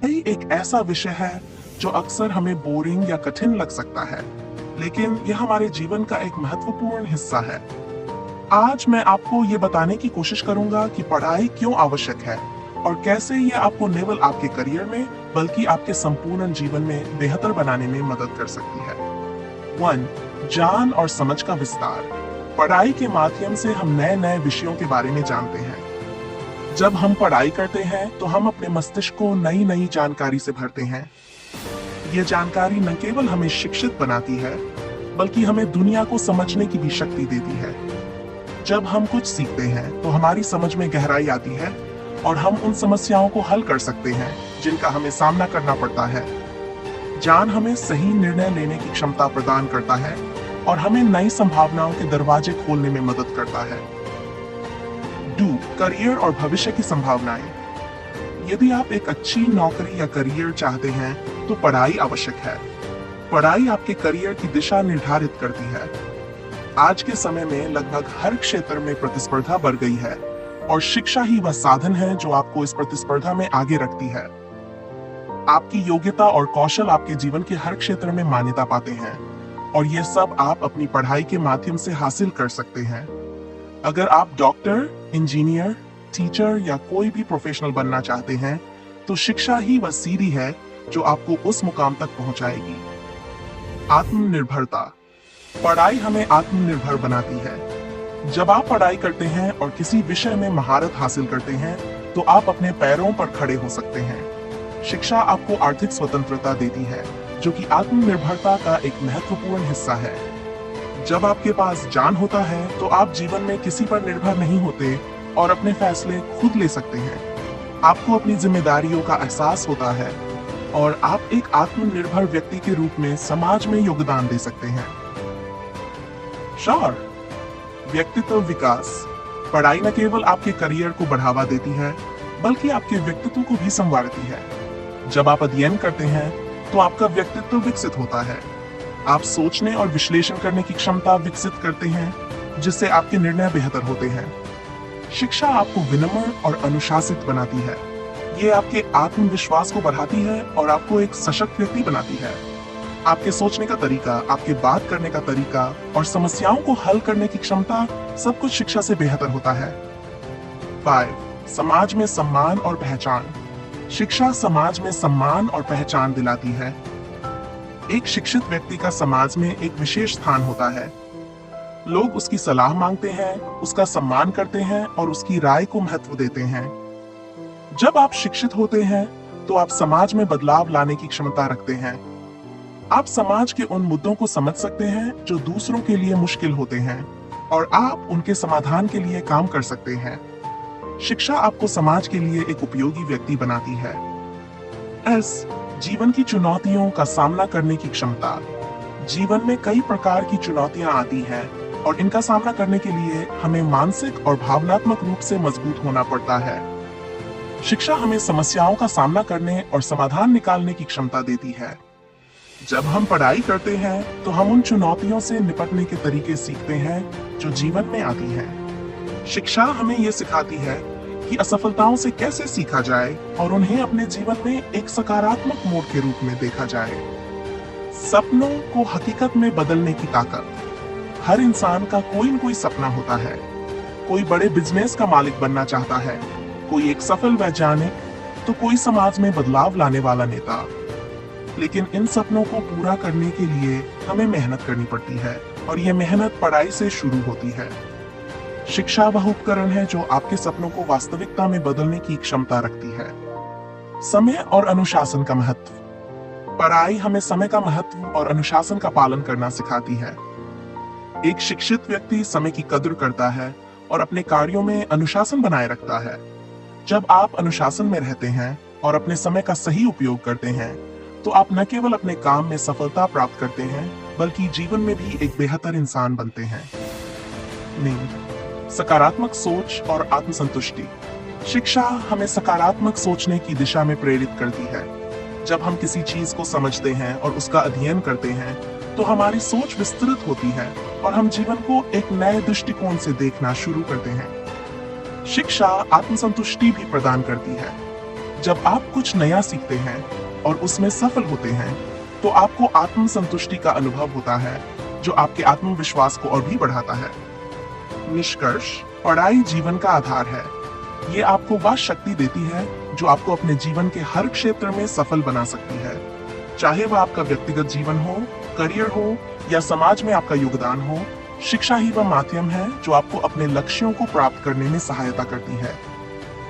पढ़ाई एक ऐसा विषय है जो अक्सर हमें बोरिंग या कठिन लग सकता है, लेकिन यह हमारे जीवन का एक महत्वपूर्ण हिस्सा है। आज मैं आपको ये बताने की कोशिश करूंगा कि पढ़ाई क्यों आवश्यक है और कैसे ये आपको न केवल आपके करियर में बल्कि आपके संपूर्ण जीवन में बेहतर बनाने में मदद कर सकती है। 1. ज्ञान और समझ का विस्तार। पढ़ाई के माध्यम से हम नए नए विषयों के बारे में जानते हैं। जब हम पढ़ाई करते हैं तो हम अपने मस्तिष्क को नई नई जानकारी से भरते हैं। ये जानकारी न केवल हमें शिक्षित बनाती है बल्कि हमें दुनिया को समझने की भी शक्ति देती है। जब हम कुछ सीखते हैं तो हमारी समझ में गहराई आती है और हम उन समस्याओं को हल कर सकते हैं जिनका हमें सामना करना पड़ता है। ज्ञान हमें सही निर्णय लेने की क्षमता प्रदान करता है और हमें नई संभावनाओं के दरवाजे खोलने में मदद करता है। 2. करियर और भविष्य की संभावनाएं। यदि आप एक अच्छी नौकरी या करियर चाहते हैं तो पढ़ाई आवश्यक है। पढ़ाई आपके करियर की दिशा निर्धारित करती है। आज के समय में लगभग हर क्षेत्र में प्रतिस्पर्धा बढ़ गई है और शिक्षा ही वह साधन है जो आपको इस प्रतिस्पर्धा में आगे रखती है। आपकी योग्यता और कौशल आपके जीवन के हर क्षेत्र में मान्यता पाते हैं और यह सब आप अपनी पढ़ाई के माध्यम से हासिल कर सकते हैं। अगर आप डॉक्टर, इंजीनियर, टीचर या कोई भी प्रोफेशनल बनना चाहते हैं तो शिक्षा ही वह सीढ़ी है जो आपको उस मुकाम तक पहुंचाएगी। आत्मनिर्भरता। पढ़ाई हमें आत्मनिर्भर बनाती है। जब आप पढ़ाई करते हैं और किसी विषय में महारत हासिल करते हैं तो आप अपने पैरों पर खड़े हो सकते हैं। शिक्षा आपको आर्थिक स्वतंत्रता देती है जो कि आत्मनिर्भरता का एक महत्वपूर्ण हिस्सा है। जब आपके पास ज्ञान होता है तो आप जीवन में किसी पर निर्भर नहीं होते और अपने फैसले खुद ले सकते हैं। आपको अपनी जिम्मेदारियों का एहसास होता है और आप एक आत्मनिर्भर व्यक्ति के रूप में समाज में योगदान दे सकते हैं। 4. व्यक्तित्व विकास। पढ़ाई न केवल आपके करियर को बढ़ावा देती है बल्कि आपके व्यक्तित्व को भी संवारती है। जब आप अध्ययन करते हैं तो आपका व्यक्तित्व विकसित होता है। आप सोचने और विश्लेषण करने की क्षमता विकसित करते हैं जिससे आपके निर्णय बेहतर होते हैं। शिक्षा आपको विनम्र और अनुशासित बनाती है। ये आपके आत्मविश्वास को बढ़ाती है और आपको एक सशक्त व्यक्ति बनाती है। आपके सोचने का तरीका, आपके बात करने का तरीका और समस्याओं को हल करने की क्षमता सब कुछ शिक्षा से बेहतर होता है। 5. समाज में सम्मान और पहचान। शिक्षा समाज में सम्मान और पहचान दिलाती है। एक शिक्षित व्यक्ति का समाज में एक विशेष स्थान होता है। लोग उसकी सलाह मांगते हैं, उसका सम्मान करते हैं और उसकी राय को महत्व देते हैं। जब आप शिक्षित होते हैं तो आप समाज में बदलाव लाने की क्षमता रखते हैं। आप समाज के उन मुद्दों को समझ सकते हैं जो दूसरों के लिए मुश्किल होते हैं और आप उनके समाधान के लिए काम कर सकते हैं। शिक्षा आपको समाज के लिए एक उपयोगी व्यक्ति बनाती है। S. जीवन की चुनौतियों का सामना करने की क्षमता। जीवन में कई प्रकार की चुनौतियां आती हैं और इनका सामना करने के लिए हमें मानसिक और भावनात्मक रूप से मजबूत होना पड़ता है। शिक्षा हमें समस्याओं का सामना करने और समाधान निकालने की क्षमता देती है। जब हम पढ़ाई करते हैं तो हम उन चुनौतियों से निपटने के तरीके सीखते हैं जो जीवन में आती हैं। शिक्षा हमें यह सिखाती है कि असफलताओं से कैसे सीखा जाए और उन्हें अपने जीवन में एक सकारात्मक मोड़ के रूप में देखा जाए। सपनों को हकीकत में बदलने की ताकत। हर इंसान का कोई न कोई सपना होता है। कोई बड़े बिजनेस का मालिक बनना चाहता है, कोई एक सफल वैज्ञानिक, तो कोई समाज में बदलाव लाने वाला नेता। लेकिन इन सपनों को पूरा करने के लिए हमें मेहनत करनी पड़ती है और यह मेहनत पढ़ाई से शुरू होती है। शिक्षा वह उपकरण है जो आपके सपनों को वास्तविकता में बदलने की क्षमता रखती है। समय और अनुशासन का महत्व। पढ़ाई हमें समय का महत्व और अनुशासन का पालन करना सिखाती है। एक शिक्षित व्यक्ति समय की कद्र करता है और अपने कार्यों में अनुशासन बनाए रखता है। जब आप अनुशासन में रहते हैं और अपने समय का सही उपयोग करते हैं तो आप न केवल अपने काम में सफलता प्राप्त करते हैं बल्कि जीवन में भी एक बेहतर इंसान बनते हैं। नींद। सकारात्मक सोच और आत्मसंतुष्टि। शिक्षा हमें सकारात्मक सोचने की दिशा में प्रेरित करती है। जब हम किसी चीज को समझते हैं और उसका अध्ययन करते हैं तो हमारी सोच विस्तृत होती है और हम जीवन को एक नए दृष्टिकोण से देखना शुरू करते हैं। शिक्षा आत्मसंतुष्टि भी प्रदान करती है। जब आप कुछ नया सीखते हैं और उसमें सफल होते हैं, तो आपको आत्म संतुष्टि का अनुभव होता है, जो आपके आत्मविश्वास को और भी बढ़ाता है। निष्कर्ष, पढ़ाई जीवन का आधार है। ये आपको वह शक्ति देती है जो आपको अपने जीवन के हर क्षेत्र में सफल बना सकती है, चाहे वह आपका व्यक्तिगत जीवन हो, करियर हो या समाज में आपका योगदान हो। शिक्षा ही वह माध्यम है जो आपको अपने लक्ष्यों को प्राप्त करने में सहायता करती है।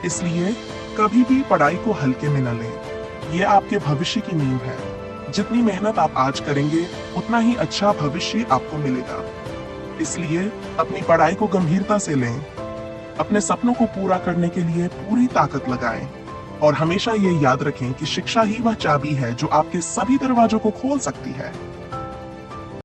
इसलिए कभी भी पढ़ाई को हल्के में न लें। ये आपके भविष्य की नींव है। जितनी मेहनत आप आज करेंगे, उतना ही अच्छा भविष्य आपको मिलेगा। इसलिए अपनी पढ़ाई को गंभीरता से लें, अपने सपनों को पूरा करने के लिए पूरी ताकत लगाएं और हमेशा ये याद रखें कि शिक्षा ही वह चाबी है जो आपके सभी दरवाजों को खोल सकती है।